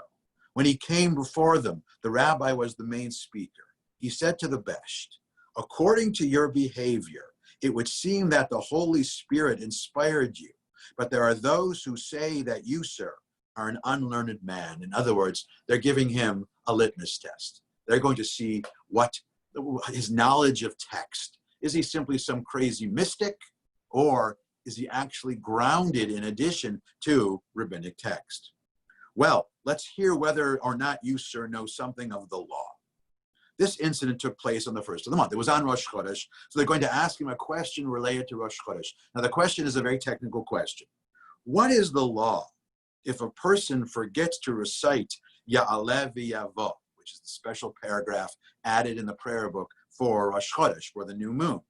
When he came before them, the rabbi was the main speaker. He said to the Besh, according to your behavior, it would seem that the Holy Spirit inspired you, but there are those who say that you, sir, are an unlearned man. In other words, they're giving him a litmus test. They're going to see what his knowledge of text. Is he simply some crazy mystic, or is he actually grounded in addition to rabbinic text? Well, let's hear whether or not you, sir, know something of the law. This incident took place on the first of the month. It was on Rosh Chodesh, so they're going to ask him a question related to Rosh Chodesh. Now, the question is a very technical question. What is the law if a person forgets to recite Ya'aleh v'Yavo, which is the special paragraph added in the prayer book for Rosh Chodesh, for the new moon?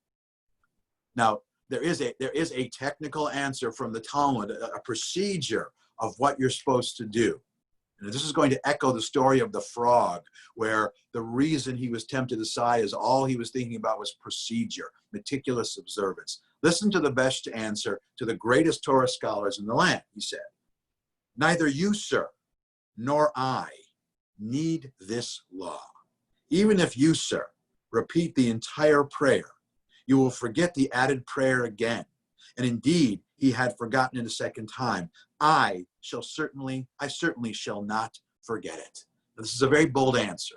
Now, there is a technical answer from the Talmud, a procedure of what you're supposed to do. And this is going to echo the story of the frog, where the reason he was tempted aside is all he was thinking about was procedure, meticulous observance. Listen to the Besh answer to the greatest Torah scholars in the land. He said, neither you, sir, nor I need this law. Even if you, sir, repeat the entire prayer, you will forget the added prayer again. And indeed, he had forgotten it a second time. I certainly shall not forget it. This is a very bold answer.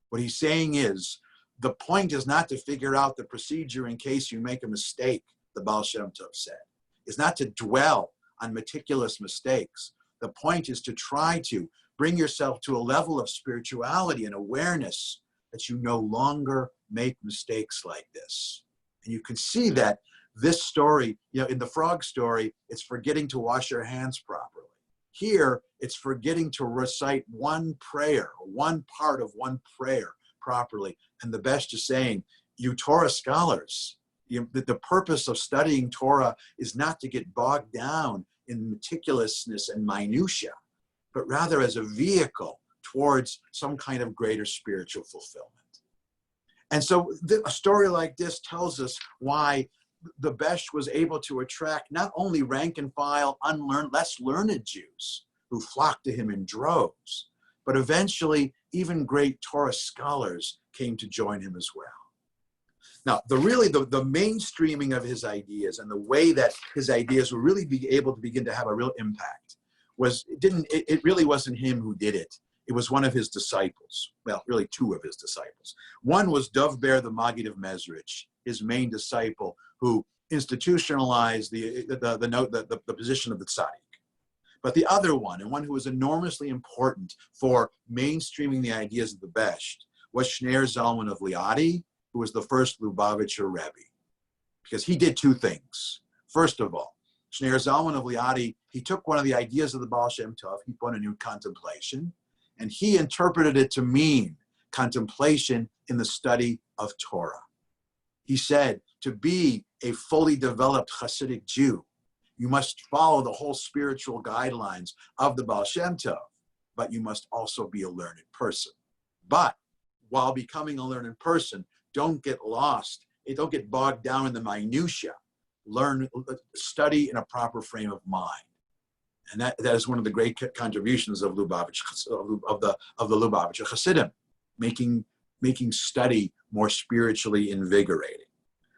What he's saying is, the point is not to figure out the procedure in case you make a mistake, the Baal Shem Tov said. It's not to dwell on meticulous mistakes. The point is to try to bring yourself to a level of spirituality and awareness that you no longer make mistakes like this. And you can see that this story, in the frog story, it's forgetting to wash your hands properly. Here, it's forgetting to recite one prayer, one part of one prayer properly. And the best is saying, you Torah scholars, the purpose of studying Torah is not to get bogged down in meticulousness and minutia, but rather as a vehicle towards some kind of greater spiritual fulfillment. And so a story like this tells us why the Besh was able to attract not only rank and file, unlearned, less learned Jews who flocked to him in droves, but eventually even great Torah scholars came to join him as well. Now, the mainstreaming of his ideas and the way that his ideas were really be able to begin to have a real impact it really wasn't him who did it. It was one of his disciples. Well, really two of his disciples. One was Dovber the Maggid of Mezrich, his main disciple, who institutionalized the position of the tzaddik. But the other one, and one who was enormously important for mainstreaming the ideas of the Besh, was Shneir Zalman of Liadi, who was the first Lubavitcher Rebbe. Because he did two things. First of all, Shneir Zalman of Liadi, he took one of the ideas of the Baal Shem Tov, he put a new contemplation, and he interpreted it to mean contemplation in the study of Torah. He said, to be a fully developed Hasidic Jew, you must follow the whole spiritual guidelines of the Baal Shem Tov, but you must also be a learned person. But while becoming a learned person, don't get lost, don't get bogged down in the minutia. Study in a proper frame of mind. And that is one of the great contributions of Lubavitch, of the Lubavitcher Hasidim, making study more spiritually invigorating.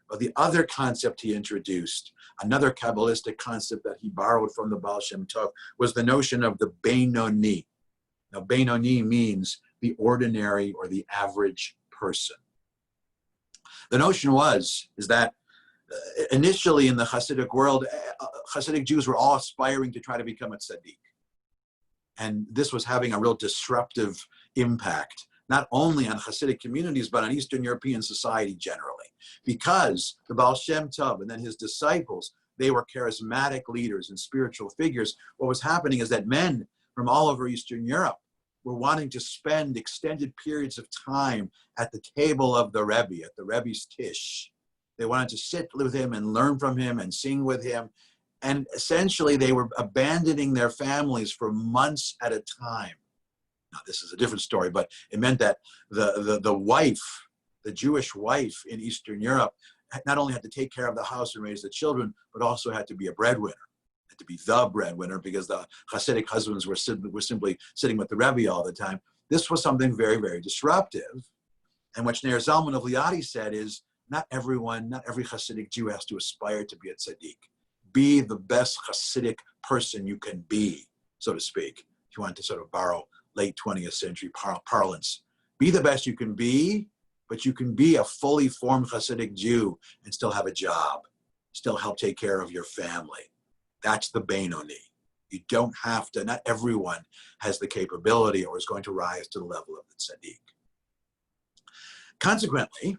But the other concept he introduced, another Kabbalistic concept that he borrowed from the Baal Shem Tov, was the notion of the Beinoni. Now, Beinoni means the ordinary or the average person. The notion is that initially in the Hasidic world, Hasidic Jews were all aspiring to try to become a tzaddik. And this was having a real disruptive impact, not only on Hasidic communities, but on Eastern European society generally. Because the Baal Shem Tov and then his disciples, they were charismatic leaders and spiritual figures. What was happening is that men from all over Eastern Europe were wanting to spend extended periods of time at the table of the Rebbe, at the Rebbe's Tish. They wanted to sit with him and learn from him and sing with him. And essentially, they were abandoning their families for months at a time. Now, this is a different story, but it meant that the wife, the Jewish wife in Eastern Europe, not only had to take care of the house and raise the children, but also had to be a breadwinner, had to be the breadwinner, because the Hasidic husbands were simply sitting with the Rebbe all the time. This was something very, very disruptive. And what Shneir Zalman of Liadi said is, not every Hasidic Jew has to aspire to be a tzaddik. Be the best Hasidic person you can be, so to speak, if you want to sort of borrow late 20th century parlance. Be the best you can be, but you can be a fully formed Hasidic Jew and still have a job, still help take care of your family. That's the Beinoni. You don't have to, not everyone has the capability or is going to rise to the level of the tzaddik. Consequently,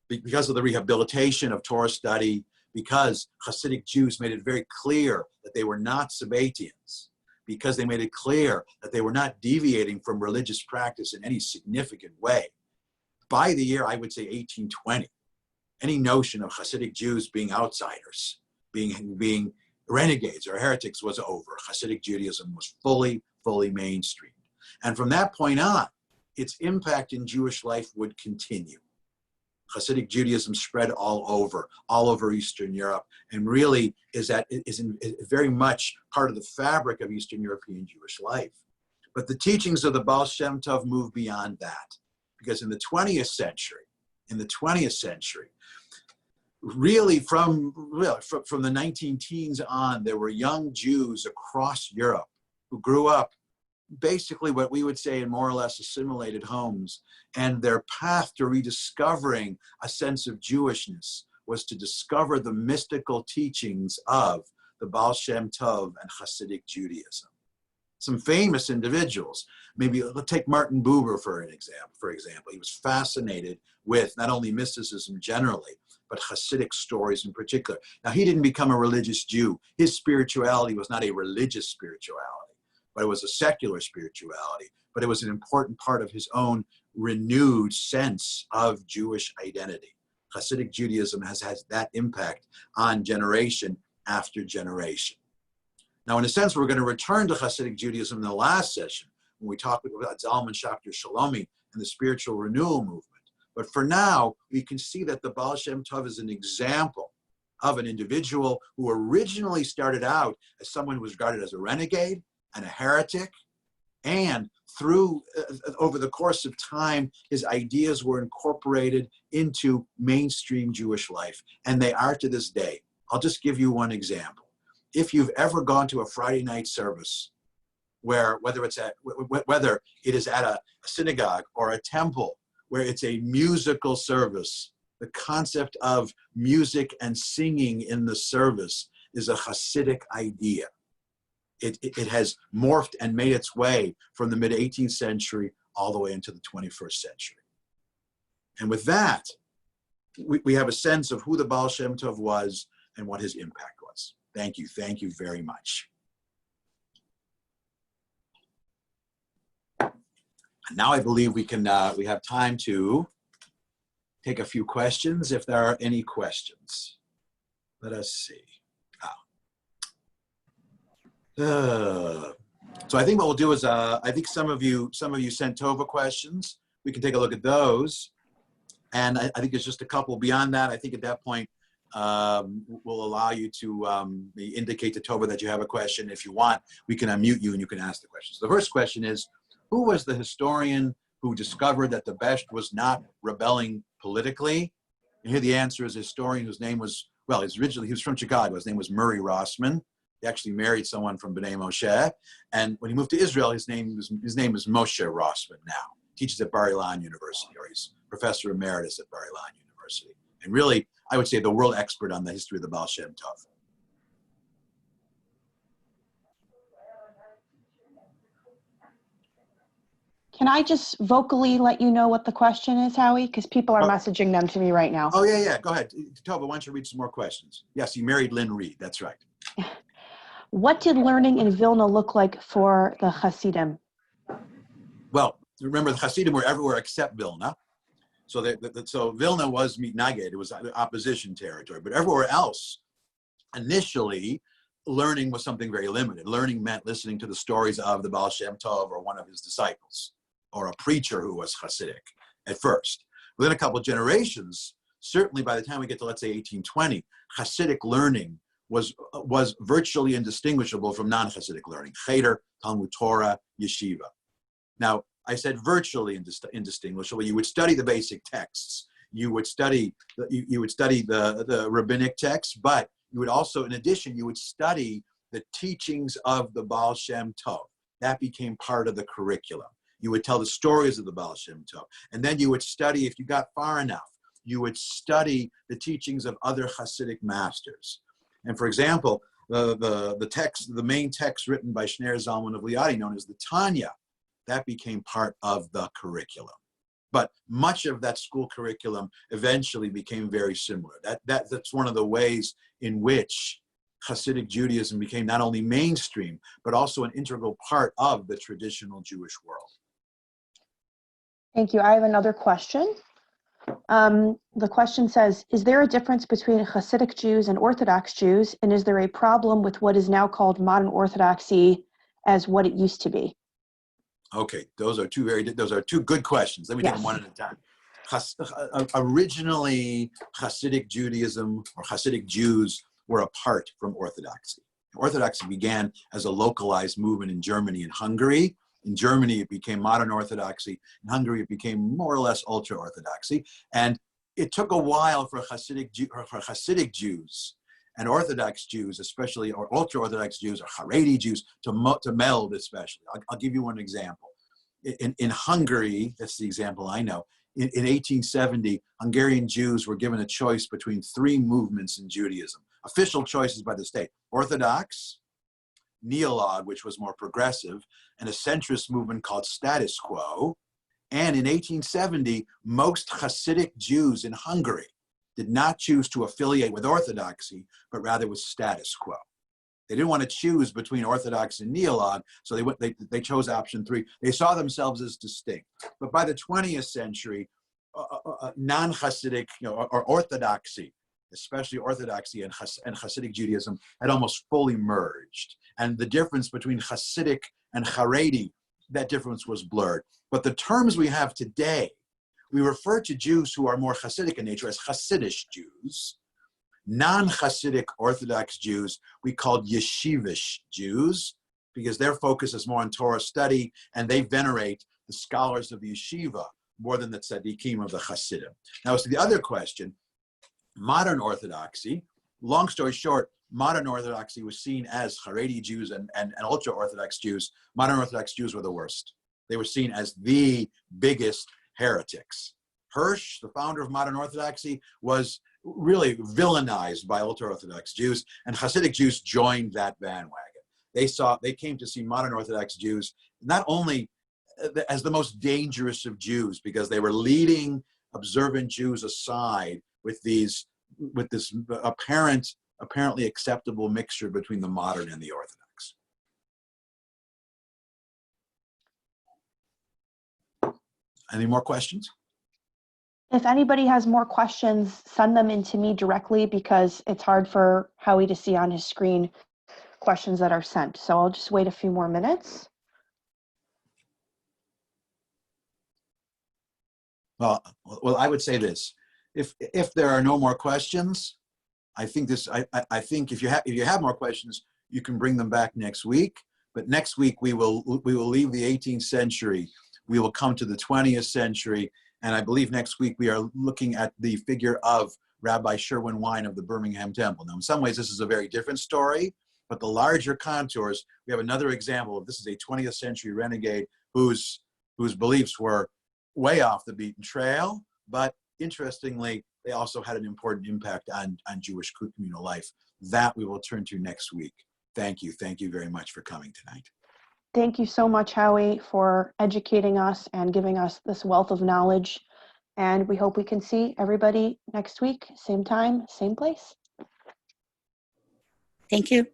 because of the rehabilitation of Torah study, because Hasidic Jews made it very clear that they were not Sabbatians, because they made it clear that they were not deviating from religious practice in any significant way, by the year, I would say 1820, any notion of Hasidic Jews being outsiders, being renegades or heretics was over. Hasidic Judaism was fully mainstreamed. And from that point on, its impact in Jewish life would continue. Hasidic Judaism spread all over Eastern Europe, and really is very much part of the fabric of Eastern European Jewish life. But the teachings of the Baal Shem Tov move beyond that, because in the 20th century, really from the 19 teens on, there were young Jews across Europe who grew up basically what we would say in more or less assimilated homes, and their path to rediscovering a sense of Jewishness was to discover the mystical teachings of the Baal Shem Tov and Hasidic Judaism. Some famous individuals, maybe let's take Martin Buber for example. He was fascinated with not only mysticism generally, but Hasidic stories in particular. Now, he didn't become a religious Jew. His spirituality was not a religious spirituality, but it was a secular spirituality. But it was an important part of his own renewed sense of Jewish identity. Hasidic Judaism has had that impact on generation after generation. Now, in a sense, we're going to return to Hasidic Judaism in the last session when we talk about Zalman Schachter Shalomi and the spiritual renewal movement. But for now, we can see that the Baal Shem Tov is an example of an individual who originally started out as someone who was regarded as a renegade and a heretic, and through over the course of time, his ideas were incorporated into mainstream Jewish life, and they are to this day. I'll just give you one example. If you've ever gone to a Friday night service, whether it is at a synagogue or a temple, where it's a musical service, the concept of music and singing in the service is a Hasidic idea. It has morphed and made its way from the mid-18th century all the way into the 21st century. And with that, we have a sense of who the Baal Shem Tov was and what his impact was. Thank you very much. And now I believe we have time to take a few questions, if there are any questions. Let us see. So I think what we'll do is, I think some of you sent Tova questions. We can take a look at those. And I think there's just a couple beyond that. I think at that point, we'll allow you to indicate to Tova that you have a question. If you want, we can unmute you and you can ask the questions. The first question is, who was the historian who discovered that the Besht was not rebelling politically? And here the answer is a historian whose name was, well, he was from Chicago. His name was Murray Rossman. He actually married someone from B'nai Moshe. And when he moved to Israel, his name is Moshe Rossman now. Teaches at Bar Ilan University, or he's professor emeritus at Bar Ilan University. And really, I would say the world expert on the history of the Baal Shem Tov. Can I just vocally let you know what the question is, Howie? Because people are messaging them to me right now. Oh, yeah. Go ahead. Tova, why don't you read some more questions? Yes, he married Lynn Reed. That's right. What did learning in Vilna look like for the Hasidim? Well, remember, the Hasidim were everywhere except Vilna. So so Vilna was mitnaged. It was opposition territory. But everywhere else, initially, learning was something very limited. Learning meant listening to the stories of the Baal Shem Tov or one of his disciples, or a preacher who was Hasidic at first. Within a couple of generations, certainly by the time we get to, let's say, 1820, Hasidic learning was virtually indistinguishable from non-Hasidic learning. Cheder, Talmud Torah, Yeshiva. Now, I said virtually indistinguishable. You would study the basic texts. You would study the rabbinic texts, but you would also, in addition, you would study the teachings of the Baal Shem Tov. That became part of the curriculum. You would tell the stories of the Baal Shem Tov. And then you would study, if you got far enough, you would study the teachings of other Hasidic masters. And for example, the main text written by Shneir Zalman of Liadi, known as the Tanya, that became part of the curriculum. But much of that school curriculum eventually became very similar. That's one of the ways in which Hasidic Judaism became not only mainstream, but also an integral part of the traditional Jewish world. Thank you. I have another question. The question says, is there a difference between Hasidic Jews and Orthodox Jews? And is there a problem with what is now called modern Orthodoxy as what it used to be? Okay, those are two good questions. Let me take them one at a time. Originally, Hasidic Judaism or Hasidic Jews were apart from Orthodoxy. Orthodoxy began as a localized movement in Germany and Hungary. In Germany, it became modern Orthodoxy. In Hungary, it became more or less ultra-Orthodoxy. And it took a while for Hasidic Jews and Orthodox Jews, especially, or ultra-Orthodox Jews, or Haredi Jews, to meld especially. I'll give you one example. In Hungary, that's the example I know, in 1870, Hungarian Jews were given a choice between three movements in Judaism, official choices by the state: Orthodox, Neolog, which was more progressive, and a centrist movement called Status Quo. And in 1870, most Hasidic Jews in Hungary did not choose to affiliate with Orthodoxy, but rather with Status Quo. They didn't want to choose between Orthodox and Neolog, so they chose option 3. They saw themselves as distinct. But by the 20th century, non-Hasidic, or Orthodoxy, especially Orthodoxy and Hasidic Judaism, had almost fully merged. And the difference between Hasidic and Haredi, that difference was blurred. But the terms we have today, we refer to Jews who are more Hasidic in nature as Hasidish Jews. Non-Hasidic Orthodox Jews we called Yeshivish Jews, because their focus is more on Torah study, and they venerate the scholars of the yeshiva more than the tzaddikim of the Hasidim. Now, as to the other question, modern Orthodoxy, long story short, modern Orthodoxy was seen as Haredi Jews and ultra-Orthodox Jews. Modern Orthodox Jews were the worst. They were seen as the biggest heretics. Hirsch, the founder of modern Orthodoxy, was really villainized by ultra-Orthodox Jews, and Hasidic Jews joined that bandwagon. They came to see modern Orthodox Jews not only as the most dangerous of Jews, because they were leading observant Jews aside with this apparently acceptable mixture between the modern and the Orthodox. Any more questions? If anybody has more questions, send them in to me directly, because it's hard for Howie to see on his screen questions that are sent. So I'll just wait a few more minutes. Well, I would say this: if there are no more questions, I think if you have more questions, you can bring them back next week. But next week we will leave the 18th century. We will come to the 20th century. And I believe next week we are looking at the figure of Rabbi Sherwin Wine of the Birmingham Temple. Now, in some ways, this is a very different story, but the larger contours, we have another example of this is a 20th century renegade whose beliefs were way off the beaten trail, but interestingly, they also had an important impact on Jewish communal life. That we will turn to next week. Thank you. Thank you very much for coming tonight. Thank you so much, Howie, for educating us and giving us this wealth of knowledge. And we hope we can see everybody next week, same time, same place. Thank you.